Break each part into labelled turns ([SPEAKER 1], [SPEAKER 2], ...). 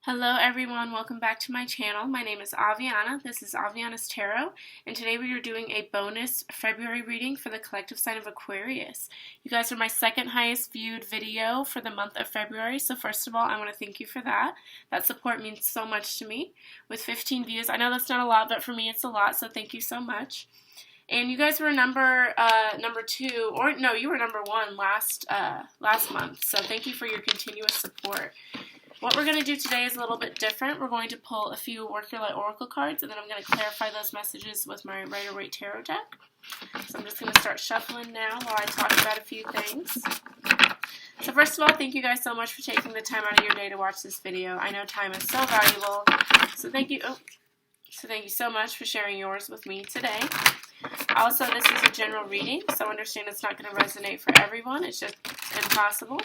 [SPEAKER 1] Hello everyone, welcome back to my channel. My name is Aviana. This is Aviana's Tarot, and today we are doing a bonus February reading for the collective sign of Aquarius. You guys are my second highest viewed video for the month of February, so first of all, I want to thank you for that. That support means so much to me. With 15 views, I know that's not a lot, but for me it's a lot, so thank you so much. And you guys were number two, or no, you were number one last month, so thank you for your continuous support. What we're going to do today is a little bit different. We're going to pull a few Work Your Light Oracle cards, and then I'm going to clarify those messages with my Rider-Waite Tarot deck. So I'm just going to start shuffling now while I talk about a few things. So first of all, thank you guys so much for taking the time out of your day to watch this video. I know time is so valuable, so thank you so much for sharing yours with me today. Also, this is a general reading, so understand it's not going to resonate for everyone. It's just impossible.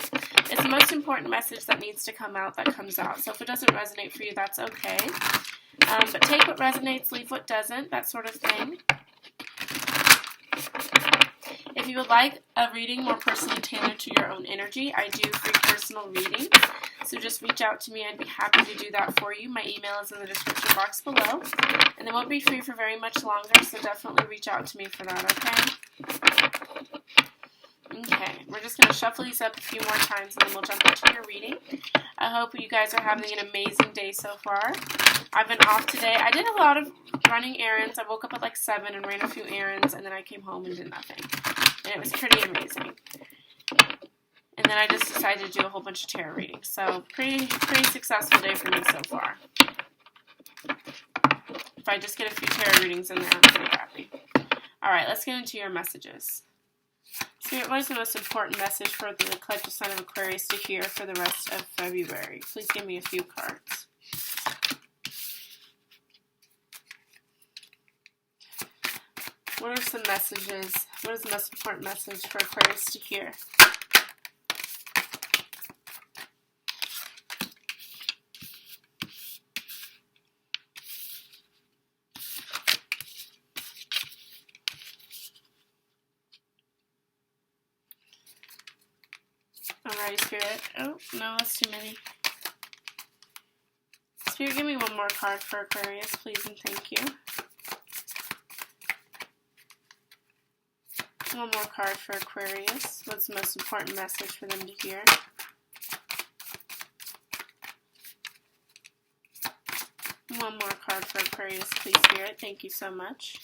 [SPEAKER 1] It's the most important message that needs to come out that comes out. So if it doesn't resonate for you, that's okay. But take what resonates, leave what doesn't, that sort of thing. If you would like a reading more personally tailored to your own energy, I do free personal readings. So just reach out to me. I'd be happy to do that for you. My email is in the description box below. And they won't be free for very much longer, so definitely reach out to me for that, okay? Okay, we're just going to shuffle these up a few more times and then we'll jump into your reading. I hope you guys are having an amazing day so far. I've been off today. I did a lot of running errands. I woke up at like 7 and ran a few errands, and then I came home and did nothing. And it was pretty amazing. And then I just decided to do a whole bunch of tarot readings. So pretty successful day for me so far. If I just get a few tarot readings in there, I'm pretty happy. Alright, let's get into your messages. Spirit, what is the most important message for the collective sign of Aquarius to hear for the rest of February? Please give me a few cards. What are some messages? What is the most important message for Aquarius to hear? Alrighty, Spirit. Oh, no, that's too many. Spirit, give me one more card for Aquarius, please, and thank you. One more card for Aquarius. What's the most important message for them to hear? One more card for Aquarius, please, Spirit. Thank you so much.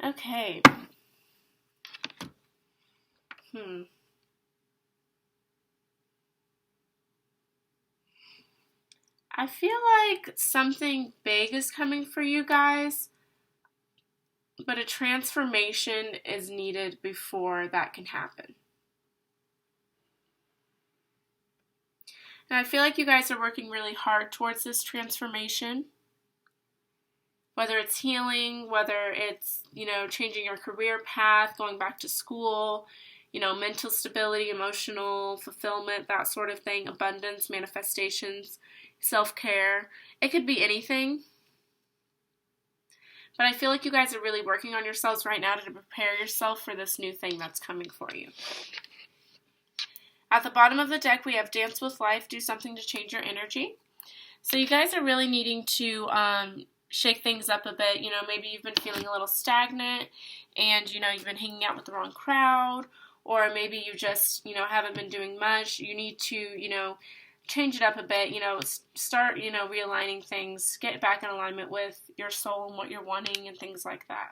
[SPEAKER 1] Okay. I feel like something big is coming for you guys, but a transformation is needed before that can happen. And I feel like you guys are working really hard towards this transformation. Whether it's healing, whether it's, changing your career path, going back to school, mental stability, emotional fulfillment, that sort of thing, abundance, manifestations, self-care. It could be anything. But I feel like you guys are really working on yourselves right now to prepare yourself for this new thing that's coming for you. At the bottom of the deck, we have Dance with Life, do something to change your energy. So you guys are really needing to shake things up a bit. Maybe you've been feeling a little stagnant and, you've been hanging out with the wrong crowd, or maybe you just, haven't been doing much. You need to, change it up a bit, start, realigning things, get back in alignment with your soul and what you're wanting and things like that.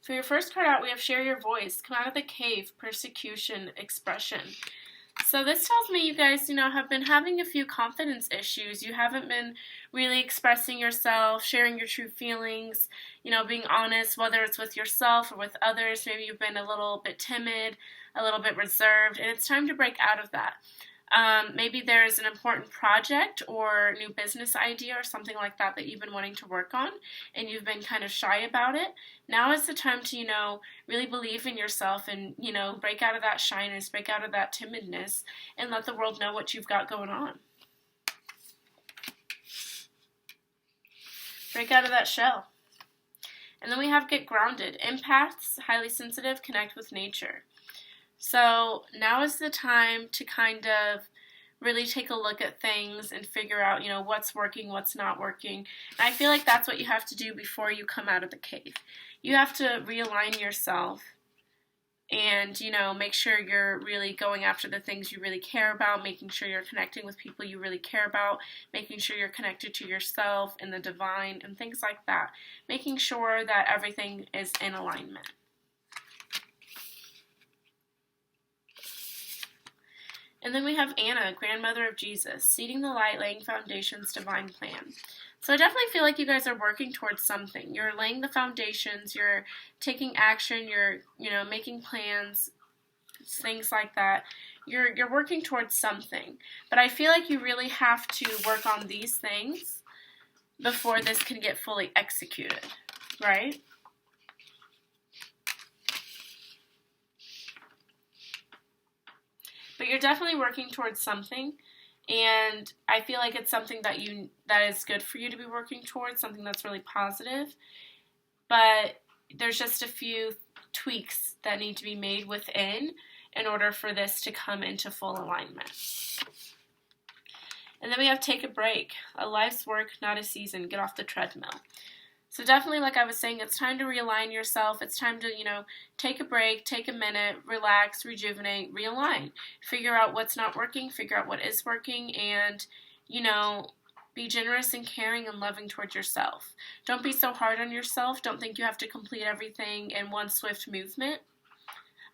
[SPEAKER 1] For your first card out, we have Share Your Voice. Come out of the cave, persecution, expression. So this tells me you guys, have been having a few confidence issues. You haven't been really expressing yourself, sharing your true feelings, being honest, whether it's with yourself or with others. Maybe you've been a little bit timid, a little bit reserved, and it's time to break out of that. Maybe there's an important project or new business idea or something like that that you've been wanting to work on and you've been kind of shy about it. Now is the time to, really believe in yourself and, break out of that shyness, break out of that timidness, and let the world know what you've got going on. Break out of that shell. And then we have get grounded. Empaths, highly sensitive, connect with nature. So now is the time to kind of really take a look at things and figure out, what's working, what's not working. And I feel like that's what you have to do before you come out of the cave. You have to realign yourself and, make sure you're really going after the things you really care about, making sure you're connecting with people you really care about, making sure you're connected to yourself and the divine and things like that. Making sure that everything is in alignment. And then we have Anna, grandmother of Jesus, seeding the light, laying foundations, divine plan. So I definitely feel like you guys are working towards something. You're laying the foundations, you're taking action, you're, making plans, things like that. You're working towards something. But I feel like you really have to work on these things before this can get fully executed, right? But you're definitely working towards something, and I feel like it's something that is good for you to be working towards, something that's really positive. But there's just a few tweaks that need to be made within in order for this to come into full alignment. And then we have take a break. A life's work, not a season. Get off the treadmill. So definitely, like I was saying, it's time to realign yourself. It's time to, take a break, take a minute, relax, rejuvenate, realign. Figure out what's not working, figure out what is working, and, be generous and caring and loving towards yourself. Don't be so hard on yourself. Don't think you have to complete everything in one swift movement.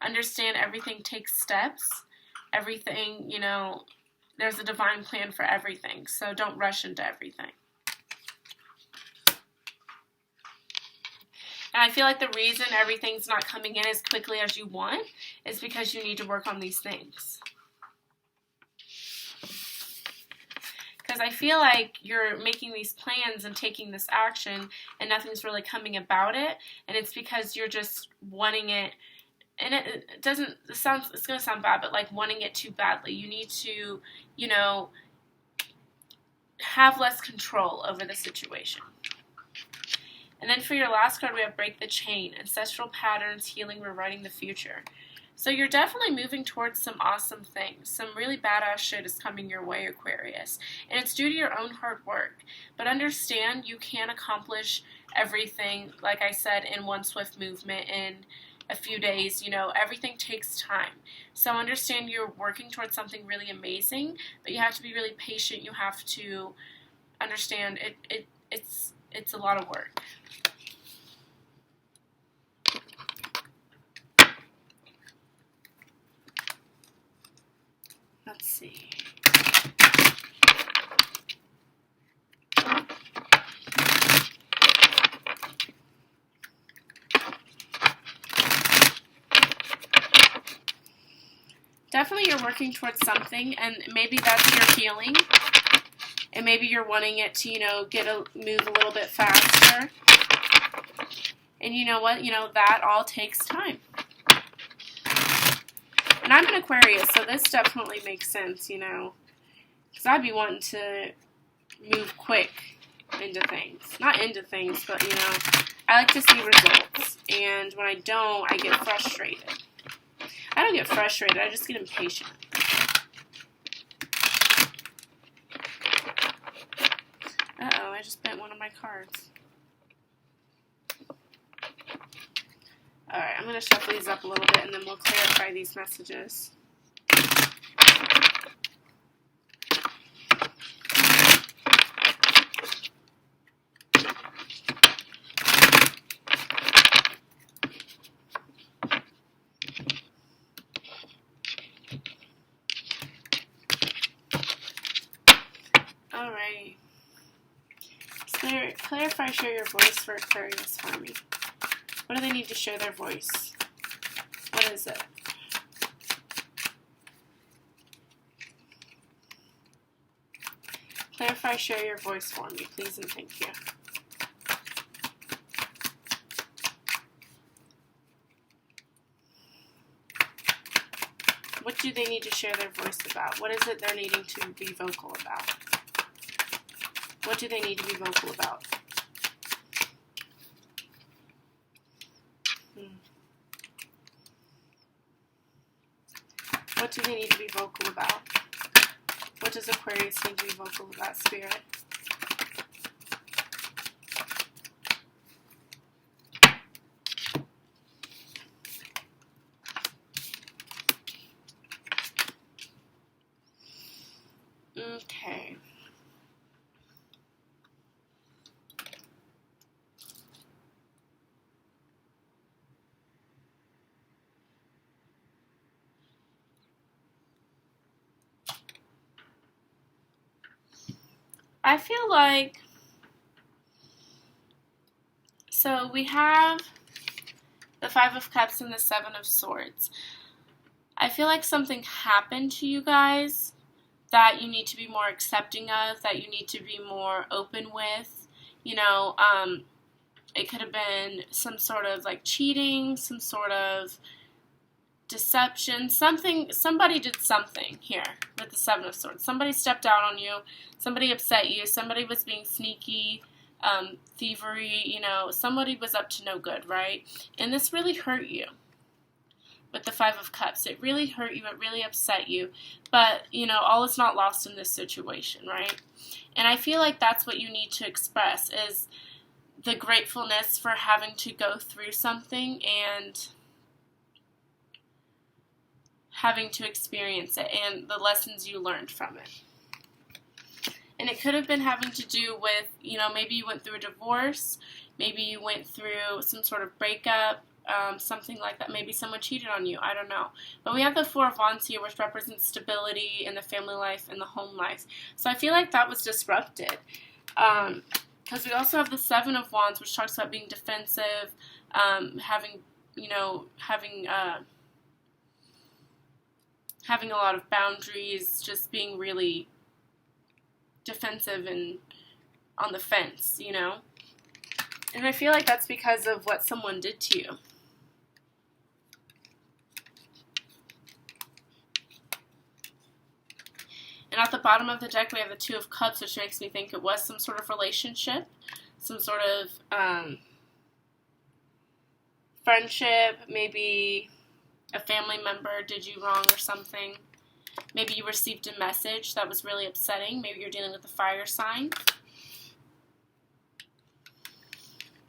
[SPEAKER 1] Understand everything takes steps. Everything, there's a divine plan for everything. So don't rush into everything. And I feel like the reason everything's not coming in as quickly as you want is because you need to work on these things. Because I feel like you're making these plans and taking this action and nothing's really coming about it. And it's because you're just wanting it. And it's going to sound bad, but like wanting it too badly. You need to, have less control over the situation. And then for your last card, we have break the chain, ancestral patterns, healing, rewriting the future. So you're definitely moving towards some awesome things. Some really badass shit is coming your way, Aquarius. And it's due to your own hard work. But understand you can't accomplish everything, like I said, in one swift movement in a few days. Everything takes time. So understand you're working towards something really amazing, but you have to be really patient. You have to understand it's a lot of work. Let's see. Definitely you're working towards something, and maybe that's your healing. And maybe you're wanting it to, move a little bit faster. And you know what? That all takes time. And I'm an Aquarius, so this definitely makes sense, Because I'd be wanting to move quick into things. Not into things, but, I like to see results. And when I don't, I get frustrated. I don't get frustrated, I just get impatient. Uh-oh, I just bent one of my cards. Alright, I'm going to shuffle these up a little bit and then we'll clarify these messages. Alright. Clarify, share your voice for Aquarius for me. What do they need to share their voice? What is it? Clarify, share your voice for me, please and thank you. What do they need to share their voice about? What is it they're needing to be vocal about? What do they need to be vocal about? What do they need to be vocal about? What does Aquarius need to be vocal about, Spirit? Okay. I feel like, so we have the Five of Cups and the Seven of Swords. I feel like something happened to you guys that you need to be more accepting of, that you need to be more open with. You know, it could have been some sort of like cheating, some sort of deception, somebody did something here with the Seven of Swords. Somebody stepped out on you, somebody upset you, somebody was being sneaky, thievery, you know, somebody was up to no good, right? And this really hurt you with the Five of Cups. It really hurt you, it really upset you, but, you know, all is not lost in this situation, right? And I feel like that's what you need to express, is the gratefulness for having to go through something and having to experience it and the lessons you learned from it. And it could have been having to do with, you know, maybe you went through a divorce, maybe you went through some sort of breakup, something like that. Maybe someone cheated on you, I don't know. But we have the Four of Wands here, which represents stability in the family life and the home life. So I feel like that was disrupted. Because we also have the Seven of Wands, which talks about being defensive, having a lot of boundaries, just being really defensive and on the fence, you know? And I feel like that's because of what someone did to you. And at the bottom of the deck, we have the Two of Cups, which makes me think it was some sort of relationship, some sort of friendship, maybe a family member did you wrong or something. Maybe you received a message that was really upsetting. Maybe you're dealing with a fire sign.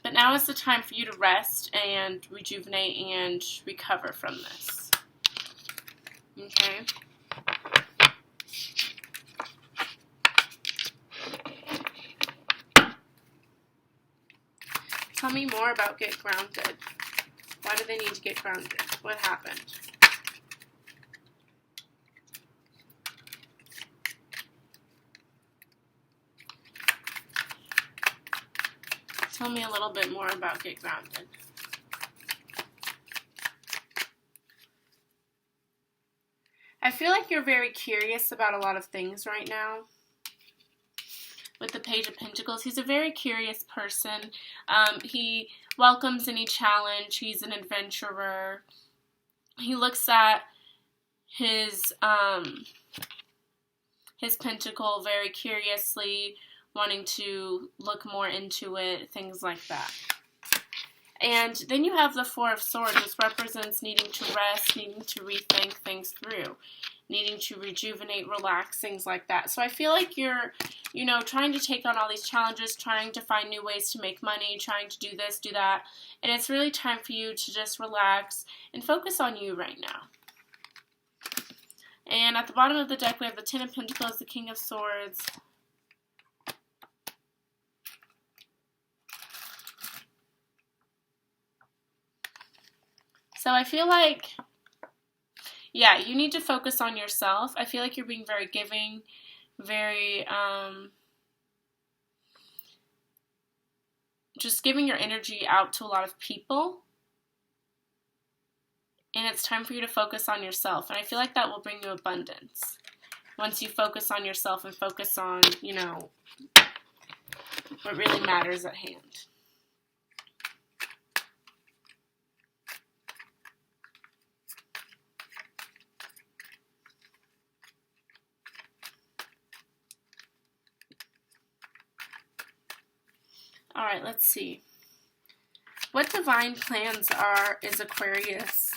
[SPEAKER 1] But now is the time for you to rest and rejuvenate and recover from this. Okay? Tell me more about get grounded. Why do they need to get grounded? What happened? Tell me a little bit more about get grounded. I feel like you're very curious about a lot of things right now. With the Page of Pentacles, he's a very curious person. He welcomes any challenge. He's an adventurer. He looks at his pentacle very curiously, wanting to look more into it, things like that. And then you have the Four of Swords, which represents needing to rest, needing to rethink things through, needing to rejuvenate, relax, things like that. So I feel like you're, you know, trying to take on all these challenges, trying to find new ways to make money, trying to do this, do that. And it's really time for you to just relax and focus on you right now. And at the bottom of the deck, we have the Ten of Pentacles, the King of Swords. So I feel like, yeah, you need to focus on yourself. I feel like you're being very giving, very, just giving your energy out to a lot of people. And it's time for you to focus on yourself. And I feel like that will bring you abundance. once you focus on yourself and focus on, you know, what really matters at hand. All right, let's see. What divine plans is Aquarius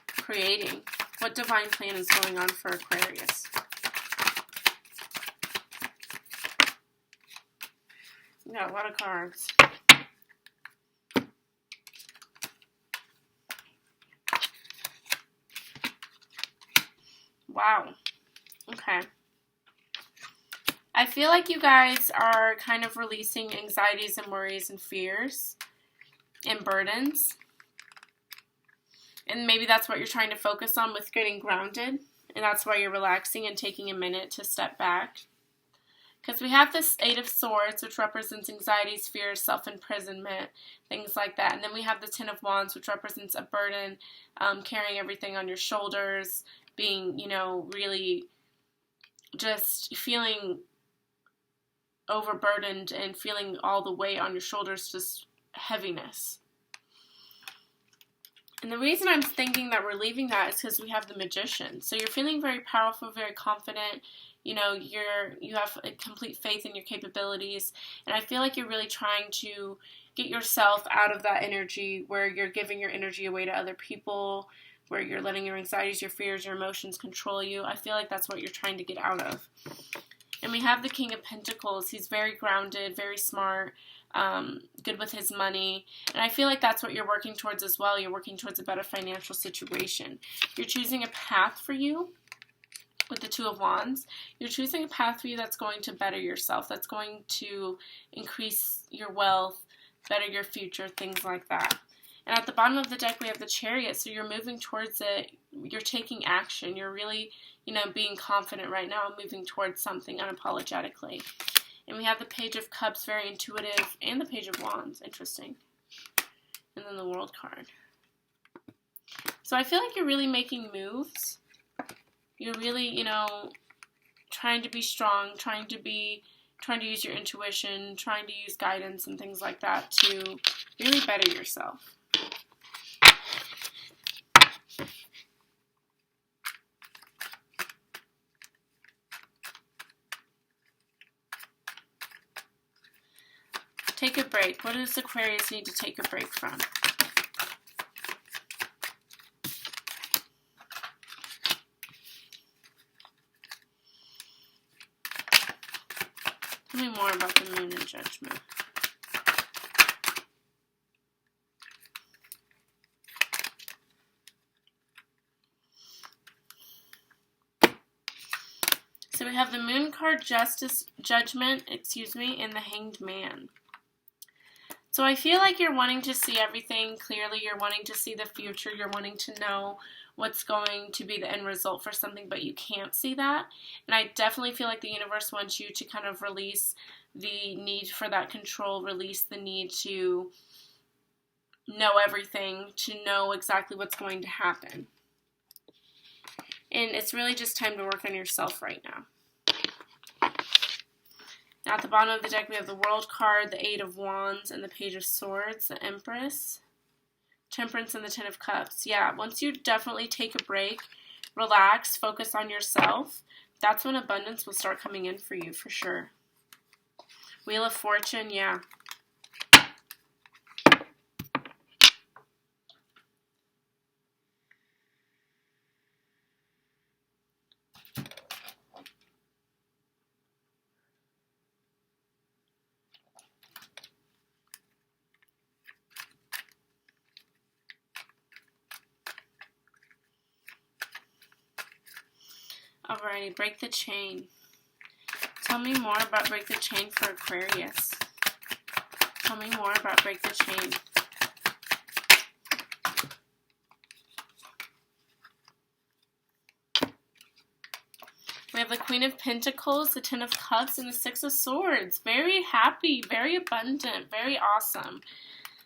[SPEAKER 1] creating? What divine plan is going on for Aquarius? We got a lot of cards. Wow. Okay. I feel like you guys are kind of releasing anxieties and worries and fears and burdens. And maybe that's what you're trying to focus on with getting grounded. And that's why you're relaxing and taking a minute to step back. Because we have this Eight of Swords, which represents anxieties, fears, self-imprisonment, things like that. And then we have the Ten of Wands, which represents a burden, carrying everything on your shoulders, being, you know, really just feeling overburdened and feeling all the weight on your shoulders, just heaviness. And the reason I'm thinking that we're leaving that is because we have the Magician. So you're feeling very powerful, very confident. You know, you have a complete faith in your capabilities. And I feel like you're really trying to get yourself out of that energy where you're giving your energy away to other people, where you're letting your anxieties, your fears, your emotions control you. I feel like that's what you're trying to get out of. And we have the King of Pentacles. He's very grounded, very smart, good with his money. And I feel like that's what you're working towards as well. You're working towards a better financial situation. You're choosing a path for you with the Two of Wands. You're choosing a path for you that's going to better yourself, that's going to increase your wealth, better your future, things like that. And at the bottom of the deck, we have the Chariot. So you're moving towards it. You're taking action. You're really, you know, being confident right now, moving towards something unapologetically. And we have the Page of Cups, very intuitive, and the Page of Wands. Interesting. And then the World card. So I feel like you're really making moves. You're really, you know, trying to be strong, trying to use your intuition, trying to use guidance and things like that to really better yourself. Take a break. What does Aquarius need to take a break from? Tell me more about the Moon and Judgment. So we have the Moon card, Judgment, and the Hanged Man. So I feel like you're wanting to see everything clearly. You're wanting to see the future. You're wanting to know what's going to be the end result for something, but you can't see that. And I definitely feel like the universe wants you to kind of release the need for that control, release the need to know everything, to know exactly what's going to happen. And it's really just time to work on yourself right now. Now at the bottom of the deck, we have the World card, the Eight of Wands, and the Page of Swords, the Empress, Temperance, and the Ten of Cups. Yeah, once you definitely take a break, relax, focus on yourself, that's when abundance will start coming in for you, for sure. Wheel of Fortune, yeah. Alrighty, Break the Chain. Tell me more about Break the Chain for Aquarius. Tell me more about Break the Chain. We have the Queen of Pentacles, the Ten of Cups, and the Six of Swords. Very happy, very abundant, very awesome.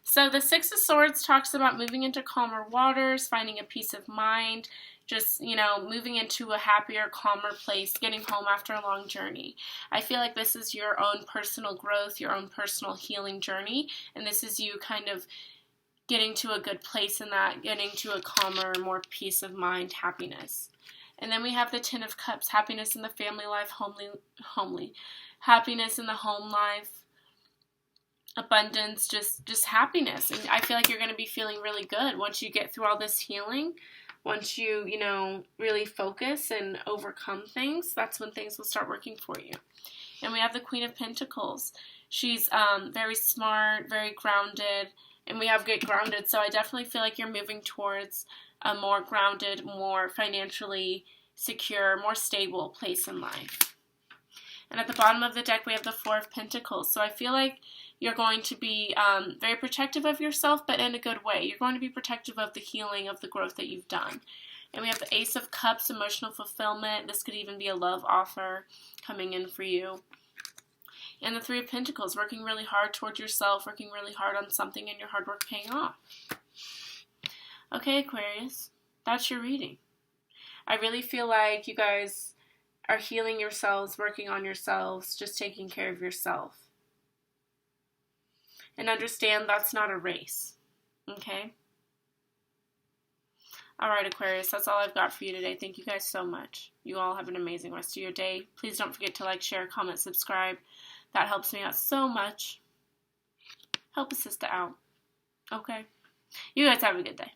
[SPEAKER 1] So the Six of Swords talks about moving into calmer waters, finding a peace of mind. just, moving into a happier, calmer place, getting home after a long journey. I feel like this is your own personal growth, your own personal healing journey, and this is you kind of getting to a good place in that, getting to a calmer, more peace of mind, happiness. And then we have the Ten of Cups, happiness in the family life, homely, happiness in the home life, abundance, just happiness. And I feel like you're going to be feeling really good once you get through all this healing. Once you, really focus and overcome things, that's when things will start working for you. And we have the Queen of Pentacles. She's very smart, very grounded, and we have Get Grounded. So I definitely feel like you're moving towards a more grounded, more financially secure, more stable place in life. And at the bottom of the deck, we have the Four of Pentacles. So I feel like you're going to be very protective of yourself, but in a good way. You're going to be protective of the healing, of the growth that you've done. And we have the Ace of Cups, emotional fulfillment. This could even be a love offer coming in for you. And the Three of Pentacles, working really hard towards yourself, working really hard on something, and your hard work paying off. Okay, Aquarius, that's your reading. I really feel like you guys are healing yourselves, working on yourselves, just taking care of yourself. And understand that's not a race, okay? All right, Aquarius, that's all I've got for you today. Thank you guys so much. You all have an amazing rest of your day. Please don't forget to like, share, comment, subscribe. That helps me out so much. Help a sister out, okay? You guys have a good day.